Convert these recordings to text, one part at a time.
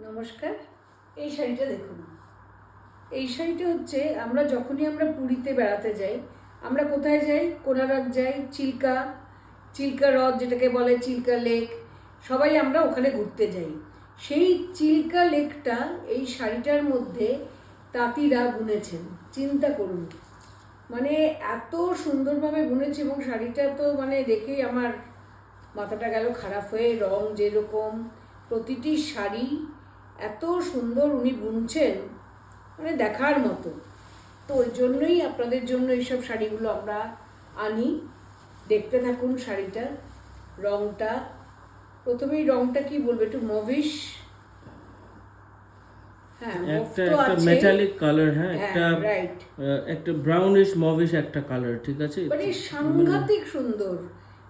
নমস্কার। এই শাড়িটা দেখুন। এই শাড়িটা হচ্ছে আমরা পুরীতে বেড়াতে যাই, আমরা কোথায় যাই? কোনারক যাই, চিল্কা হ্রদ যেটাকে বলে চিল্কা লেক, সবাই আমরা ওখানে ঘুরতে যাই। সেই চিল্কা লেকটা এই শাড়িটার মধ্যে তাঁতিরা বুনেছেন। চিন্তা করুন, মানে এত সুন্দরভাবে বুনেছে এবং শাড়িটা তো মানে দেখেই আমার মাথাটা গেল খারাপ হয়ে। রং যেরকম, প্রতিটি শাড়ি এত সুন্দর উনি বুনছেন, মানে দেখার মতো। তো ওই জন্যই আপনাদের জন্য এইসব শাড়িগুলো আমরা আনি। দেখতে থাকুন শাড়িটা, রংটা। প্রথমেই রংটা কি বলবো, একটু মভিশ। হ্যাঁ, একটা মেটালিক কালার, হ্যাঁ একটা রাইট, একটা ব্রাউনিশ মভিশ একটা কালার, ঠিক আছে, মানে সাংঘাতিক সুন্দর।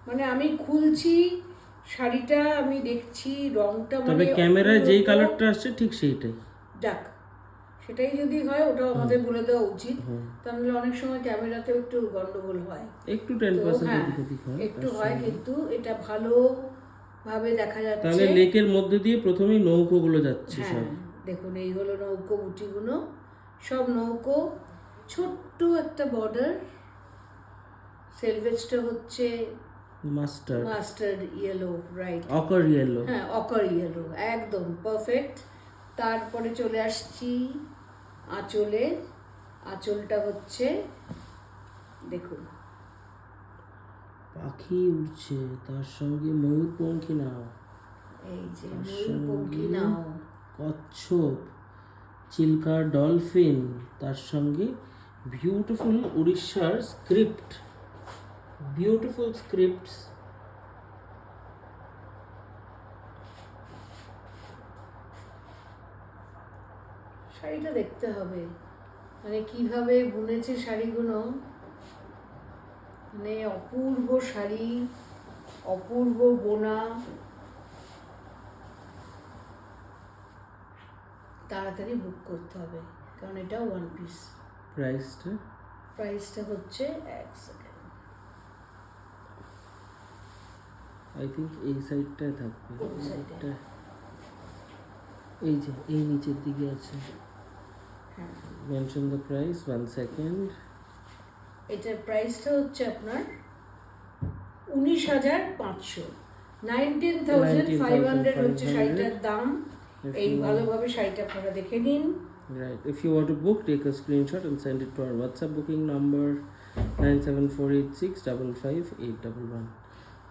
মানে আমি খুলছি শাড়িটা, আমি দেখছি রংটা, তবে ক্যামেরায় যেই কালারটা আসছে ঠিক সেইটাই। যাক, সেটাই যদি হয় ওটাও আমাদের বলে দেওয়া উচিত, তাহলে অনেক সময় ক্যামেরাতেও একটু গন্ডগোল হয়, একটু 10% হ্যাঁ, এদিক ওদিক হয়, একটু হয়, কিন্তু এটা ভালো ভাবে দেখা যাচ্ছে। তাহলে লেকের মধ্যে দিয়ে প্রথমেই নৌকোগুলো যাচ্ছে হ্যাঁ, সব। দেখুন এই হলো নৌকো বুটিগুলো, সব নৌকো, ছোট্ট একটা বর্ডার। সেলভেজটা হচ্ছে মাস্টার্ড ইয়েলো, রাইট, অকার ইয়েলো, হ্যাঁ অকার ইয়েলো, একদম পারফেক্ট। তারপরে চলে আসছি আঁচলে। আঁচলটা হচ্ছে দেখুন, পাখি উড়ছে, তার সঙ্গে ময়ূরপঙ্খী নাও, এই যে ময়ূরপঙ্খী নাও, কচ্ছপ, চিল্কা ডলফিন, তার সঙ্গে বিউটিফুল উড়িষ্যার স্ক্রিপ্ট, বিউটিফুল স্ক্রিপ্টস। শাড়িটা দেখতে হবে, মানে কিভাবে বুনেছে শাড়িগুলো, মানে অপূর্ব শাড়ি, অপূর্ব বোনা। তাড়াতাড়ি বুক করতে হবে, কারণ এটা ওয়ান পিস। প্রাইসটা হচ্ছে, এক সেকেন্ড, আই থিঙ্ক এই সাইডটায় থাকবে, এই যে এই নিচের দিকে আছে। Mention the price, 1 second. এটার প্রাইসটা হচ্ছে আপনার 19,500, 19,500 হচ্ছে শাড়িটার দাম। এই ভালোভাবে শাড়িটা আপনারা দেখে নিন। Right. If you want to book, take a screenshot and send it to our WhatsApp booking number 97486555811.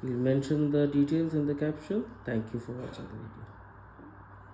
We'll mention the details in the caption. Thank you for watching the video.